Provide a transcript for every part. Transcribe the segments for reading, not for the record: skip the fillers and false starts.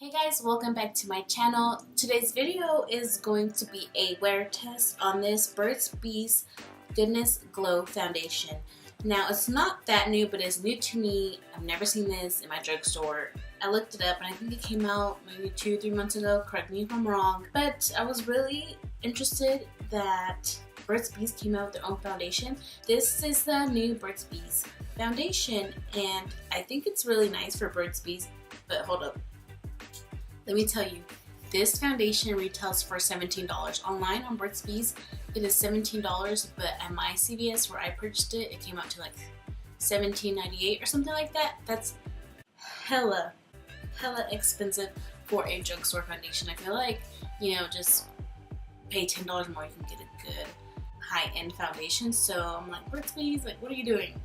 Hey guys, welcome back to my channel. Today's video is going to be a wear test on this Burt's Bees Goodness Glow Foundation. Now it's not that new, but it's new to me. I've never seen this in my drugstore. I looked it up and I think it came out maybe 2-3 months ago, correct me if I'm wrong. But I was really interested that Burt's Bees came out with their own foundation. This is the new Burt's Bees foundation and I think it's really nice for Burt's Bees, but hold up. Let me tell you, this foundation retails for $17. Online on Burt's Bees, it is $17, but at my CVS where I purchased it, it came out to like $17.98 or something like that. That's hella expensive for a drugstore foundation. I feel like, you know, just pay $10 more, you can get a good high-end foundation. So I'm like, Burt's Bees, like, what are you doing?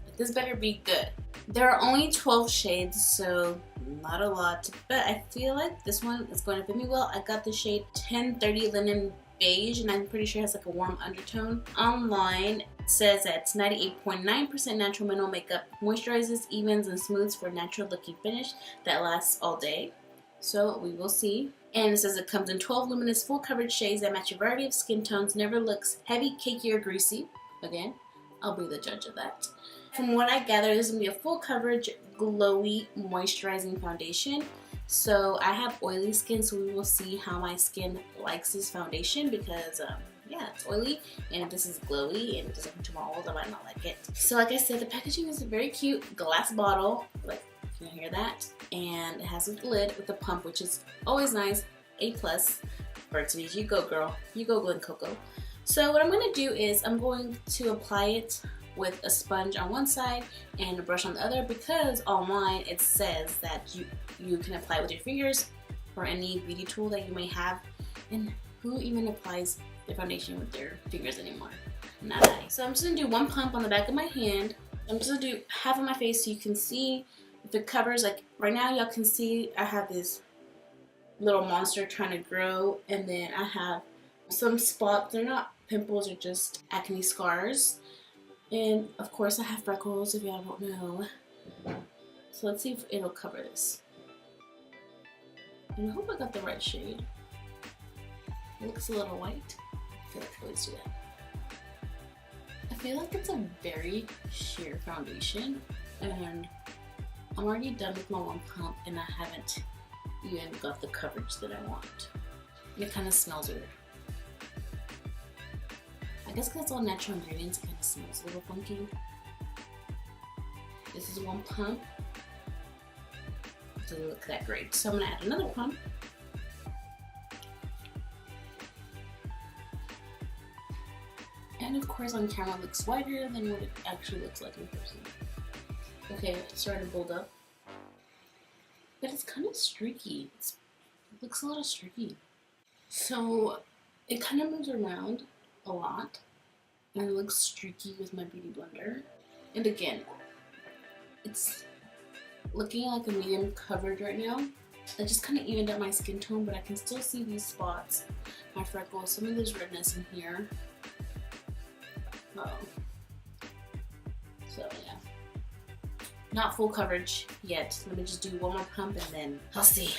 Like, this better be good. There are only 12 shades, so not a lot, but I feel like this one is going to fit me well. I got the shade 1030 Linen Beige, and I'm pretty sure it has like a warm undertone. Online, it says that it's 98.9% natural mineral makeup, moisturizes, evens, and smooths for natural looking finish that lasts all day. So we will see. And it says it comes in 12 luminous full coverage shades that match a variety of skin tones, never looks heavy, cakey, or greasy. Again, I'll be the judge of that. From what I gather, this is going to be a full coverage, glowy, moisturizing foundation. So I have oily skin, so we will see how my skin likes this foundation because, yeah, it's oily and this is glowy and it doesn't come to my old, I might not like it. So like I said, the packaging is a very cute glass bottle, like you can hear that, and it has a lid with a pump, which is always nice. A+. Burt's Bees, you go girl, you go Glen Coco. So what I'm going to do is I'm going to apply it with a sponge on one side and a brush on the other, because online it says that you can apply with your fingers or any beauty tool that you may have, and who even applies the foundation with their fingers anymore? Not I. So I'm just gonna do one pump on the back of my hand. I'm just gonna do half of my face so you can see if it covers. Like right now y'all can see I have this little monster trying to grow, and then I have some spots. They're not pimples, they're just acne scars. And of course I have freckles, if y'all don't know. So let's see if it'll cover this. And I hope I got the right shade. It looks a little white. I feel like I always do that. I feel like it's a very sheer foundation, and I'm already done with my one pump and I haven't even got the coverage that I want. It kind of smells weird. I guess because it's all natural ingredients, it kind of smells a little funky. This is one pump. It doesn't look that great. So I'm going to add another pump. And of course on camera it looks whiter than what it actually looks like in person. Okay, it's starting to build up. But it's kind of streaky. It looks a little streaky. So it kind of moves around a lot, and it looks streaky with my beauty blender. And again, it's looking like a medium coverage right now. I just kind of evened out my skin tone, but I can still see these spots, my freckles, some of this redness in here. So yeah, not full coverage yet. Let me just do one more pump and then I'll see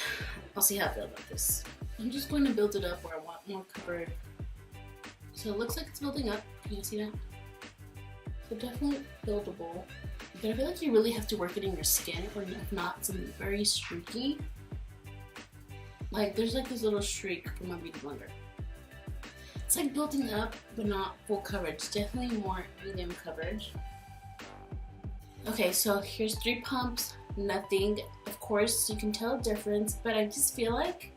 how I feel about this. I'm just going to build it up where I want more covered. So it looks like it's building up. Can you see that? So definitely buildable. But I feel like you really have to work it in your skin, or if not, it's very streaky. Like there's like this little streak from my beauty blender. It's like building up, but not full coverage. Definitely more medium coverage. Okay, so here's 3 pumps. Nothing. Of course, you can tell a difference, but I just feel like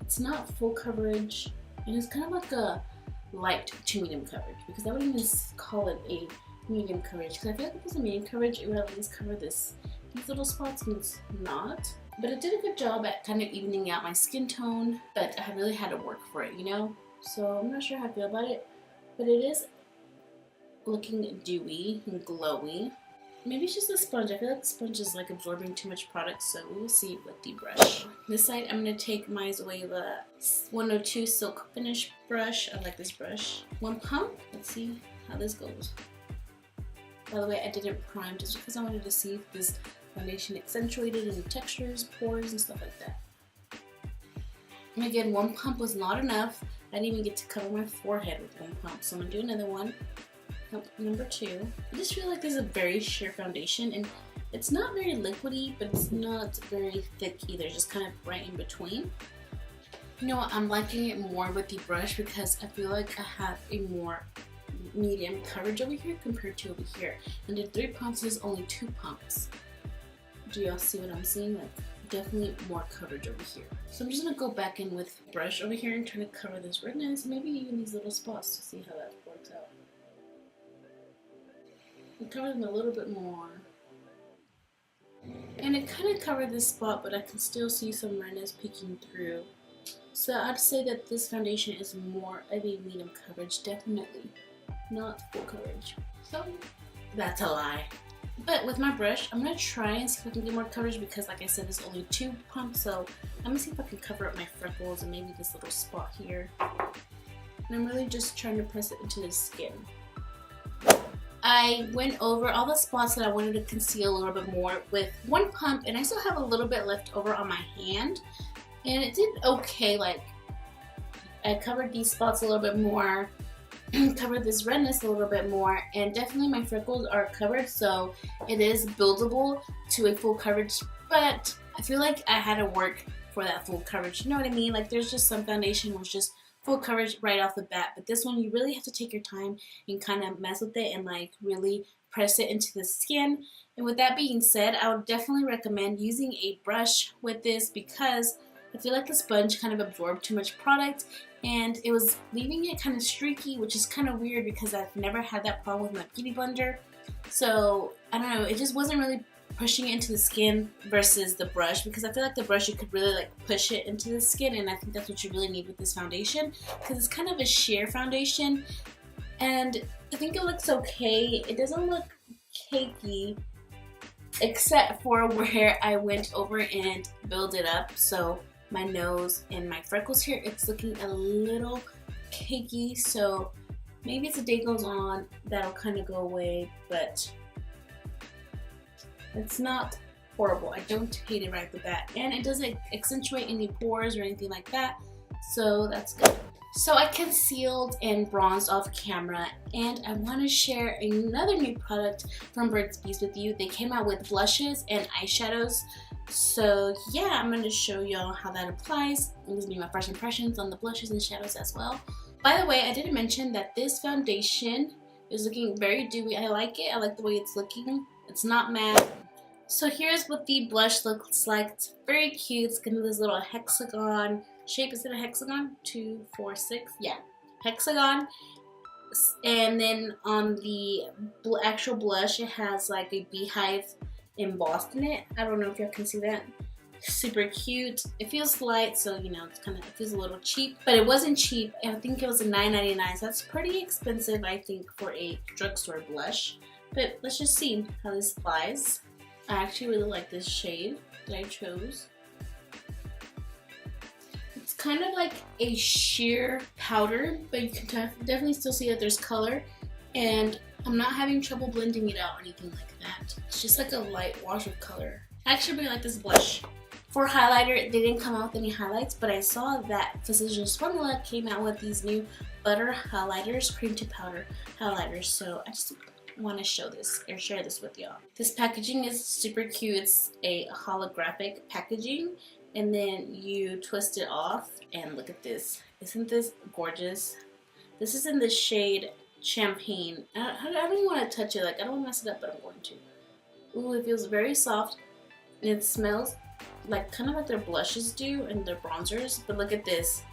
it's not full coverage, and it's kind of like a light to medium coverage, because I wouldn't even call it a medium coverage, because I feel like if it was a medium coverage it would at least cover these little spots, and it's not. But it did a good job at kind of evening out my skin tone, but I really had to work for it, you know? So I'm not sure how I feel about it, but it is looking dewy and glowy. Maybe it's just the sponge. I feel like the sponge is like absorbing too much product, so we will see with the brush. This side, I'm going to take my Zoeva 102 Silk Finish brush. I like this brush. One pump. Let's see how this goes. By the way, I didn't prime just because I wanted to see if this foundation accentuated in textures, pores, and stuff like that. And again, one pump was not enough. I didn't even get to cover my forehead with one pump, so I'm gonna do another one. Pump number 2. I just feel like this is a very sheer foundation, and it's not very liquidy, but it's not very thick either, just kind of right in between. You know what, I'm liking it more with the brush because I feel like I have a more medium coverage over here compared to over here. And the 3 pumps is only 2 pumps. Do y'all see what I'm seeing? Like, definitely more coverage over here. So I'm just gonna go back in with brush over here and try to cover this redness, maybe even these little spots to see how that works out. I'm covering them a little bit more. And it kind of covered this spot, but I can still see some redness peeking through. So I'd say that this foundation is more of a medium coverage, definitely not full coverage. So that's a lie. But with my brush, I'm gonna try and see if I can get more coverage because, like I said, there's only 2 pumps. So I'm gonna see if I can cover up my freckles and maybe this little spot here. And I'm really just trying to press it into the skin. I went over all the spots that I wanted to conceal a little bit more with 1 pump, and I still have a little bit left over on my hand. And it did okay, like I covered these spots a little bit more, covered this redness a little bit more, and definitely my freckles are covered, so it is buildable to a full coverage, but I feel like I had to work for that full coverage, you know what I mean? Like there's just some foundation where it's just full coverage right off the bat, but this one you really have to take your time and kind of mess with it and like really press it into the skin. And with that being said, I would definitely recommend using a brush with this because I feel like the sponge kind of absorbed too much product and it was leaving it kind of streaky, which is kind of weird because I've never had that problem with my beauty blender. So I don't know, it just wasn't really pushing it into the skin versus the brush, because I feel like the brush you could really like push it into the skin, and I think that's what you really need with this foundation because it's kind of a sheer foundation and I think it looks okay. It doesn't look cakey except for where I went over and built it up. So my nose and my freckles here, it's looking a little cakey, so maybe as the day goes on that'll kind of go away, but it's not horrible. I don't hate it right off the bat, and it doesn't accentuate any pores or anything like that, so that's good. So I concealed and bronzed off camera, and I want to share another new product from Burt's Bees with you. They came out with blushes and eyeshadows. So yeah, I'm going to show y'all how that applies. And this will be my first impressions on the blushes and shadows as well. By the way, I didn't mention that this foundation is looking very dewy. I like it. I like the way it's looking. It's not matte. So here's what the blush looks like. It's very cute. It's gonna be this little hexagon shape. Is it a hexagon? 2, 4, 6. Yeah, hexagon. And then on the actual blush, it has like a beehive embossed in it. I don't know if y'all can see that. Super cute. It feels light, so you know, it's kind of, it feels a little cheap, but it wasn't cheap. I think it was a $9.99, so that's pretty expensive, I think, for a drugstore blush. But let's just see how this applies. I actually really like this shade that I chose. It's kind of like a sheer powder, but you can definitely still see that there's color, and I'm not having trouble blending it out or anything like that. It's just like a light wash of color. I actually really like this blush. For highlighter, they didn't come out with any highlights, but I saw that Physicians Formula came out with these new butter highlighters, cream to powder highlighters, so I just want to show this or share this with y'all. This packaging is super cute. It's a holographic packaging, and then you twist it off, and look at this. Isn't this gorgeous? This is in the shade Champagne. I don't even want to touch it. Like, I don't want to mess it up, but I'm going to. Ooh, it feels very soft, and it smells like kind of like their blushes do and their bronzers, but look at this.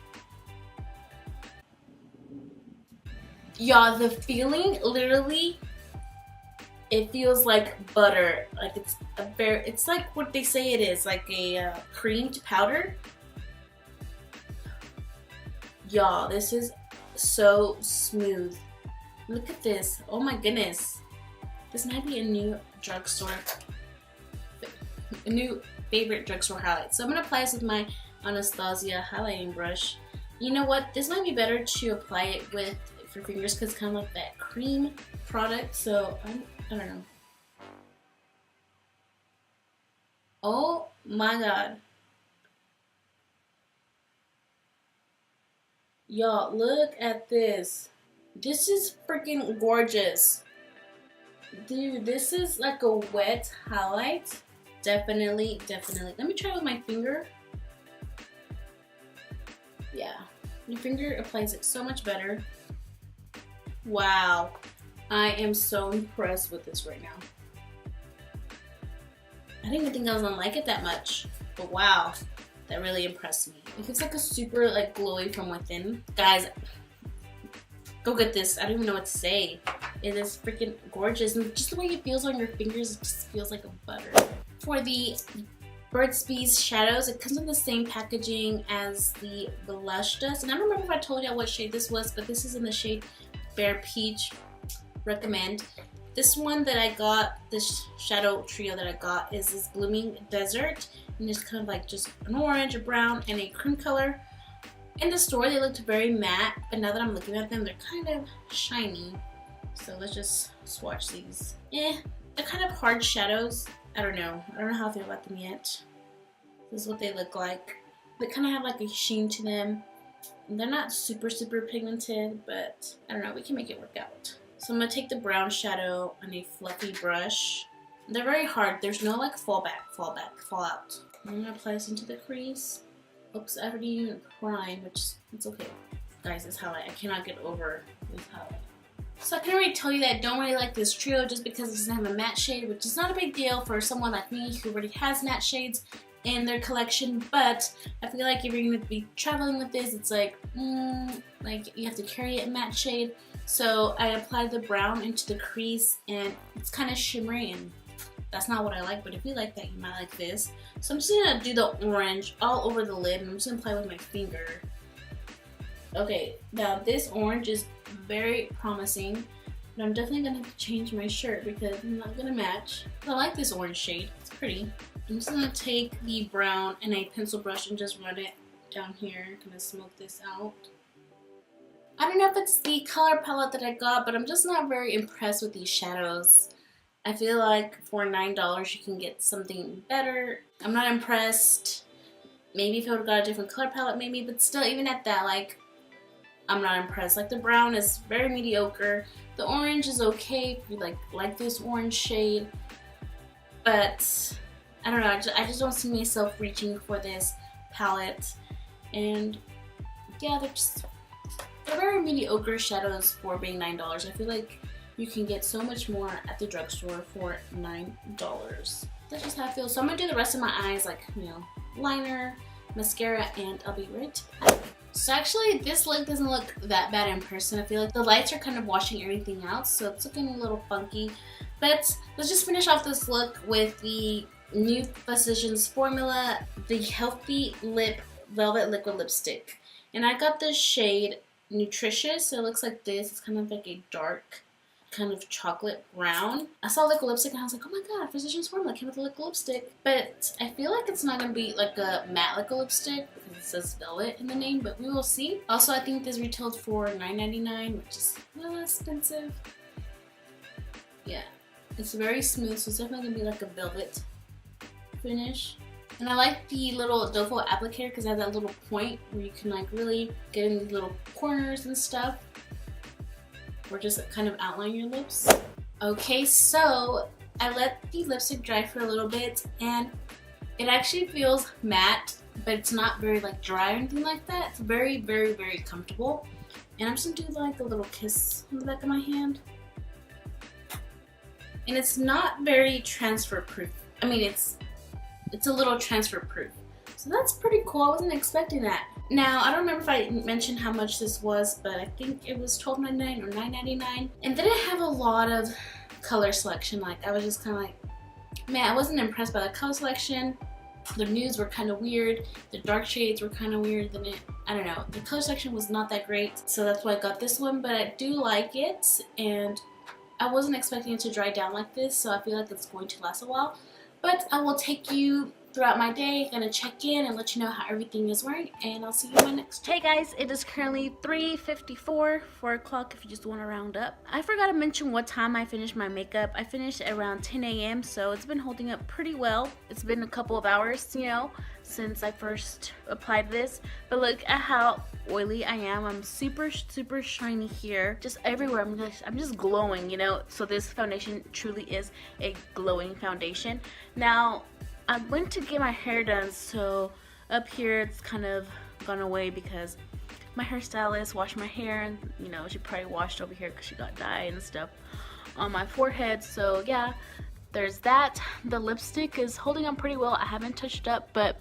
Y'all, the feeling, literally, it feels like butter. Like it's like what they say it is, like a creamed powder. Y'all, this is so smooth. Look at this. Oh my goodness. This might be a new drugstore, a new favorite drugstore highlight. So I'm gonna apply this with my Anastasia highlighting brush. You know what? This might be better to apply it with your fingers because it's kind of like that cream product. So I don't know. Oh my god. Y'all, look at this. This is freaking gorgeous. Dude, this is like a wet highlight. Definitely, definitely. Let me try with my finger. Yeah, your finger applies it so much better. Wow, I am so impressed with this right now. I didn't even think I was gonna like it that much, but wow, that really impressed me. It feels like a super like glowy from within. Guys, go get this. I don't even know what to say. It is freaking gorgeous, and just the way it feels on your fingers, it just feels like a butter. For the Burt's Bees shadows, it comes in the same packaging as the blush does. And I don't remember if I told you what shade this was, but this is in the shade Bare Peach. Recommend. This one that I got, this shadow trio that I got, is this Blooming Desert. And it's kind of like just an orange, a brown, and a cream color. In the store, they looked very matte, but now that I'm looking at them, they're kind of shiny. So let's just swatch these. They're kind of hard shadows. I don't know how I feel about them yet. This is what they look like. They kind of have like a sheen to them. And they're not super pigmented, but I don't know, we can make it work out. So I'm gonna take the brown shadow on a fluffy brush. They're very hard. There's no like fall out. I'm gonna apply this into the crease. Oops, I already even primed, which it's okay. Guys, this highlight, I cannot get over this highlight. So I can already tell you that I don't really like this trio just because it doesn't have a matte shade, which is not a big deal for someone like me who already has matte shades in their collection, but I feel like if you're going to be traveling with this, it's like you have to carry it in matte shade. So I applied the brown into the crease, and it's kind of shimmery, and that's not what I like, but if you like that, you might like this. So I'm just going to do the orange all over the lid, and I'm just going to apply with my finger. Okay, now this orange is very promising, but I'm definitely going to have to change my shirt because it's not going to match. I like this orange shade, it's pretty. I'm just going to take the brown and a pencil brush and just run it down here. I'm going to smoke this out. I don't know if it's the color palette that I got, but I'm just not very impressed with these shadows. I feel like for $9 you can get something better. I'm not impressed. Maybe if I would have got a different color palette, maybe, but still, even at that, like, I'm not impressed. Like, the brown is very mediocre. The orange is okay if you like this orange shade, but I don't know. I just don't see myself reaching for this palette, and yeah, they're very mediocre shadows for being $9. I feel like you can get so much more at the drugstore for $9. That's just how I feel. So I'm gonna do the rest of my eyes, like, you know, liner, mascara, and I'll be right back. So actually, this look doesn't look that bad in person. I feel like the lights are kind of washing everything out, so it's looking a little funky. But let's just finish off this look with the new Physicians formula, the Healthy Lip Velvet Liquid Lipstick. And I got this shade Nutritious, so it looks like this. It's kind of like a dark, kind of chocolate brown. I saw liquid lipstick and I was like, oh my god, Physicians formula came with a liquid lipstick. But I feel like it's not going to be like a matte liquid lipstick because it says velvet in the name, but we will see. Also, I think this retailed for $9.99, which is a little expensive. Yeah, it's very smooth, so it's definitely going to be like a velvet finish. And I like the little doe foot applicator because it has that little point where you can like really get in the little corners and stuff, or just kind of outline your lips. Okay, so I let the lipstick dry for a little bit, and it actually feels matte, but it's not very like dry or anything like that. It's very, very, very comfortable. And I'm just gonna do like a little kiss on the back of my hand. And it's not very transfer proof. I mean, it's a little transfer proof. So that's pretty cool. I wasn't expecting that. Now, I don't remember if I mentioned how much this was, but I think it was $12.99 or $9.99. And then I have a lot of color selection. Like, I was just kind of like, man, I wasn't impressed by the color selection. The nudes were kind of weird. The dark shades were kind of weird. I don't know. The color selection was not that great. So that's why I got this one, but I do like it. And I wasn't expecting it to dry down like this, so I feel like it's going to last a while. But I will take you throughout my day. Gonna check in and let you know how everything is wearing, and I'll see you in my next. Hey guys, it is currently 3:54, 4 o'clock if you just want to round up. I forgot to mention what time I finished my makeup. I finished at around 10 a.m. so it's been holding up pretty well. It's been a couple of hours, you know, since I first applied this, but look at how oily I am. I'm super shiny here, just everywhere. I'm just glowing, you know. So this foundation truly is a glowing foundation. Now I went to get my hair done, so up here it's kind of gone away because my hairstylist washed my hair, and you know, she probably washed over here because she got dye and stuff on my forehead. So yeah, there's that. The lipstick is holding on pretty well. I haven't touched up, but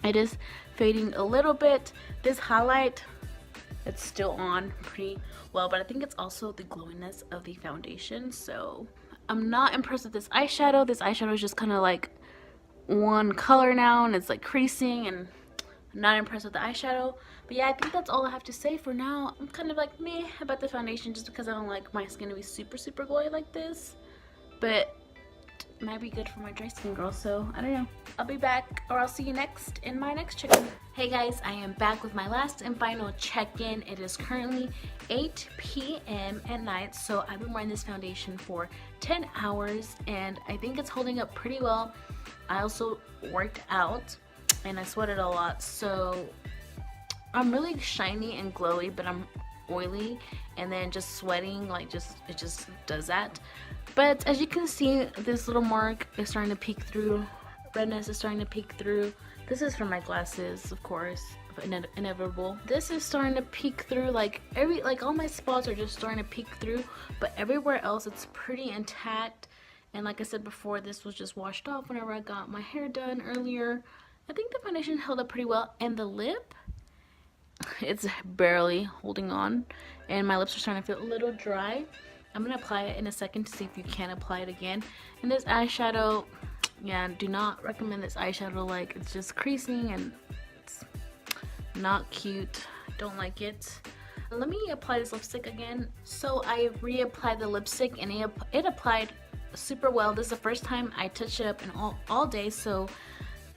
it is fading a little bit. This highlight, it's still on pretty well, but I think it's also the glowiness of the foundation. So I'm not impressed with this eyeshadow. This eyeshadow is just kind of like one color now, and it's like creasing, and I'm not impressed with the eyeshadow. But yeah, I think that's all I have to say for now. I'm kind of like meh about the foundation just because I don't like my skin to be super glowy like this, but it might be good for my dry skin, girl, so I don't know. I'll be back, or I'll see you next in my next check-in. Hey guys, I am back with my last and final check-in. It is currently 8 p.m. at night, so I've been wearing this foundation for 10 hours and I think it's holding up pretty well. I also worked out and I sweated a lot, so I'm really shiny and glowy, but I'm oily, and then just sweating, like it just does that. But as you can see, this little mark is starting to peek through. Redness is starting to peek through. This is from my glasses, of course, inevitable. This is starting to peek through, like all my spots are just starting to peek through, but everywhere else it's pretty intact. And like I said before, this was just washed off whenever I got my hair done earlier. I think the foundation held up pretty well, and the lip, it's barely holding on, and my lips are starting to feel a little dry. I'm gonna apply it in a second to see if you can apply it again. And this eyeshadow, yeah, do not recommend this eyeshadow. Like, it's just creasing and it's not cute. Don't like it. Let me apply this lipstick again. So I reapplied the lipstick and it applied super well. This is the first time I touched it up in all day, so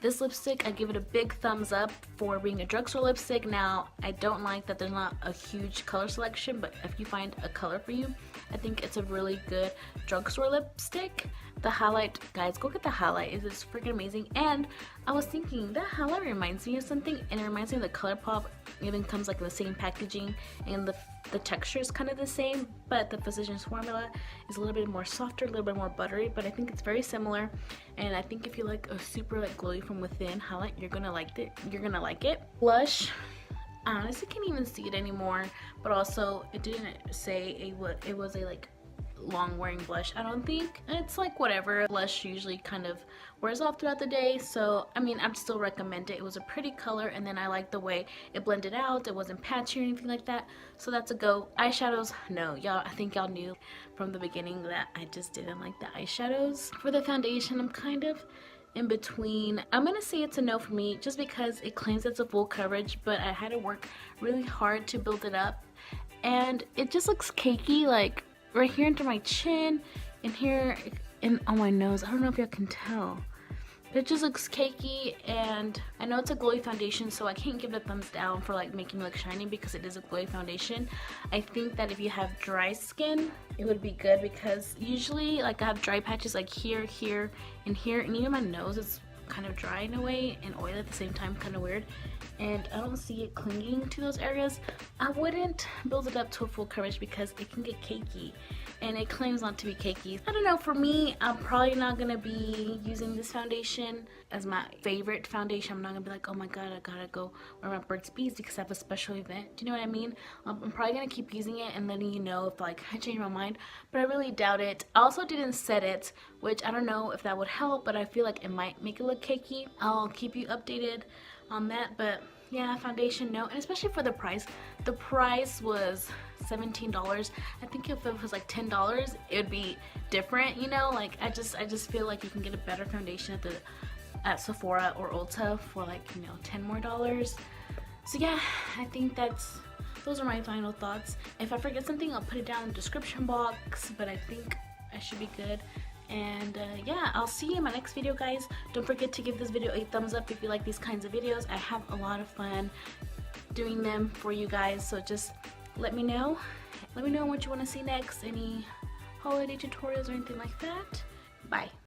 this lipstick, I give it a big thumbs up for being a drugstore lipstick. Now, I don't like that there's not a huge color selection, but if you find a color for you, I think it's a really good drugstore lipstick. The highlight, guys, go get the highlight. It is freaking amazing. And I was thinking, that highlight reminds me of something, and it reminds me of the ColourPop. It even comes like in the same packaging, and the texture is kind of the same, but the Physicians formula is a little bit more softer, a little bit more buttery, but I think it's very similar. And I think if you like a super like glowy from within highlight, you're gonna like it. Blush, I honestly can't even see it anymore, but also it didn't say it was a like long wearing blush. I don't think it's like whatever. Blush usually kind of wears off throughout the day, so I mean, I'd still recommend it. It was a pretty color, and then I like the way it blended out. It wasn't patchy or anything like that, so that's a go. Eyeshadows, no, y'all, I think y'all knew from the beginning that I just didn't like the eyeshadows. For the foundation, I'm kind of in between. I'm gonna say it's a no for me just because it claims it's a full coverage, but I had to work really hard to build it up, and it just looks cakey, like right here under my chin and here and on my nose. I don't know if y'all can tell, but it just looks cakey. And I know it's a glowy foundation, so I can't give it a thumbs down for like making it look shiny because it is a glowy foundation. I think that if you have dry skin, it would be good, because usually like I have dry patches like here, and here, and even my nose is kind of dry in a way and oily at the same time, kind of weird, and I don't see it clinging to those areas. I wouldn't build it up to a full coverage because it can get cakey, and it claims not to be cakey. I don't know, for me, I'm probably not gonna be using this foundation as my favorite foundation. I'm not gonna be like, oh my god, I gotta go wear my Burt's Bees because I have a special event. Do you know what I mean? I'm probably gonna keep using it and letting you know if like I change my mind, but I really doubt it. I also didn't set it, which I don't know if that would help, but I feel like it might make it look cakey. I'll keep you updated on that, but yeah, foundation, no. And especially for the price. The price was $17. I think if it was like $10, it would be different, you know? Like I just feel like you can get a better foundation at Sephora or Ulta for like, you know, $10 more. So yeah, I think those are my final thoughts. If I forget something, I'll put it down in the description box, but I think I should be good. And yeah, I'll see you in my next video, guys. Don't forget to give this video a thumbs up if you like these kinds of videos. I have a lot of fun doing them for you guys, so just let me know. Let me know what you want to see next, any holiday tutorials or anything like that. Bye.